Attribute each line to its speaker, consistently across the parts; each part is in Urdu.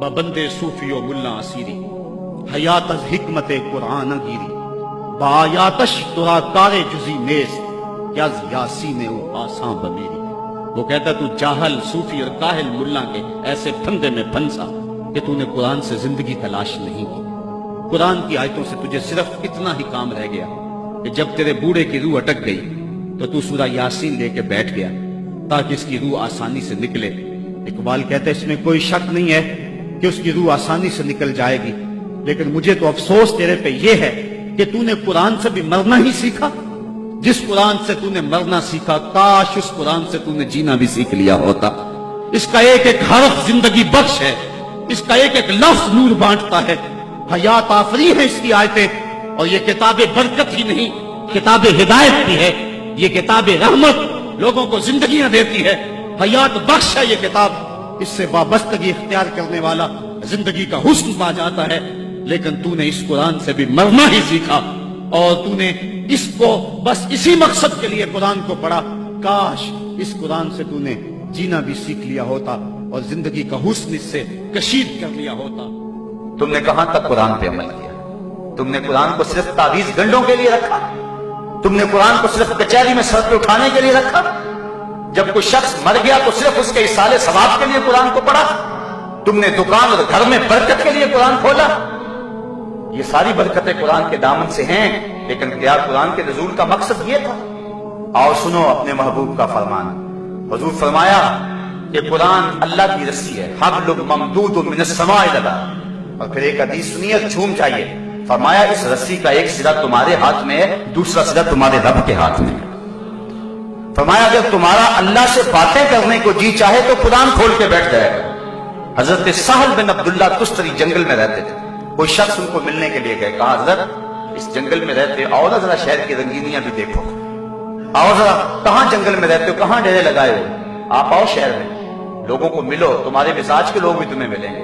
Speaker 1: ببندے صوفی و ملا اسیری حیات از حکمت قرآن گیری بآیاتش ترا کار جزی نیست کہ از یاسین او آساں بمیری۔ وہ کہتا ہے تو جاہل صوفی اور کاہل ملا کے ایسے پھندے میں پھنسا کہ تو نے قرآن سے زندگی تلاش نہیں کی۔ قرآن کی آیتوں سے تجھے صرف اتنا ہی کام رہ گیا کہ جب تیرے بوڑھے کی روح اٹک گئی تو سورہ یاسین لے کے بیٹھ گیا تاکہ اس کی روح آسانی سے نکلے۔ اقبال کہتا ہے اس میں کوئی شک نہیں ہے کہ اس کی روح آسانی سے نکل جائے گی، لیکن مجھے تو افسوس تیرے پہ یہ ہے کہ تو نے قرآن سے بھی مرنا ہی سیکھا۔ جس قرآن سے تو نے مرنا سیکھا کاش اس قرآن سے تو نے جینا بھی سیکھ لیا ہوتا۔ اس کا ایک ایک حرف زندگی بخش ہے، اس کا ایک ایک لفظ نور بانٹتا ہے۔ حیات آفری ہے اس کی آیتیں، اور یہ کتاب برکت ہی نہیں، کتاب ہدایت بھی ہے۔ یہ کتاب رحمت لوگوں کو زندگیاں دیتی ہے، حیات بخش ہے یہ کتاب۔ اس سے وابستگی اختیار کرنے والا زندگی کا حسن پا جاتا ہے۔ لیکن تو نے اس قرآن سے بھی مرنا ہی سیکھا، اور تو نے اس کو بس اسی مقصد کے لیے قرآن کو پڑھا۔ کاش اس قرآن سے تو نے جینا بھی سیکھ لیا ہوتا اور زندگی کا حسن اس سے کشید کر لیا ہوتا۔
Speaker 2: تم نے کہاں تک قرآن پہ عمل کیا؟ تم نے قرآن کو صرف تعویذ گنڈوں کے لیے رکھا؟ تم نے قرآن کو صرف کچہری میں سر پہ اٹھانے کے لیے رکھا؟ جب کوئی شخص مر گیا تو صرف اس کے ایصال ثواب کے لیے قرآن کو پڑھا؟ تم نے دکان اور گھر میں برکت کے لیے قرآن کھولا؟ یہ ساری برکتیں قرآن کے دامن سے ہیں، لیکن کیا قرآن کے نزول کا مقصد یہ تھا؟ آؤ سنو اپنے محبوب کا فرمان۔ حضور فرمایا کہ قرآن اللہ کی رسی ہے، حبل ممدود من السماء لدا۔ اور پھر ایک حدیث سنیے، جھوم چاہیے، فرمایا اس رسی کا ایک سرا تمہارے ہاتھ میں ہے، دوسرا سرا تمہارے رب کے ہاتھ میں ہے۔ فرمایا اگر تمہارا اللہ سے باتیں کرنے کو جی چاہے تو قرآن کھول کے بیٹھ جائے گا۔ حضرت سہل بن عبداللہ تستری جنگل میں رہتے تھے، کوئی شخص ان کو ملنے کے لیے گئے، کہا حضرت اس جنگل میں رہتے آؤ ذرا شہر کی رنگینیاں بھی دیکھو، آؤ ذرا کہاں جنگل میں رہتے ہو، کہاں ڈیرے لگائے ہو، آپ آؤ شہر میں، لوگوں کو ملو، تمہارے مزاج کے لوگ بھی تمہیں ملیں گے،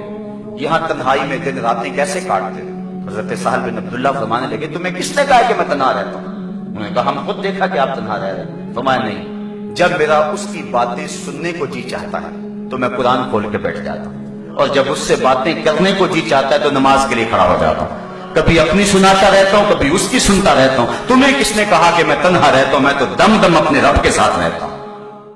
Speaker 2: یہاں تنہائی میں دن راتیں کیسے کاٹتے؟ حضرت سہل بن عبداللہ فرمانے لگے تمہیں کس نے کہا کہ میں تنہا رہتا ہوں؟ انہوں نے کہا ہم خود دیکھا کہ آپ تنہا رہ رہے ہیں۔ فرمایا نہیں، جب میرا اس کی باتیں سننے کو جی چاہتا ہے تو میں قرآن کھول کے بیٹھ جاتا ہوں، اور جب اس سے باتیں کرنے کو جی چاہتا ہے تو نماز کے لیے کھڑا ہو جاتا ہوں، کبھی اپنی سناتا رہتا ہوں، کبھی اس کی سنتا رہتا ہوں۔ تمہیں کس نے کہا کہ میں تنہا رہتا ہوں؟ میں تو دم دم اپنے رب کے ساتھ رہتا ہوں۔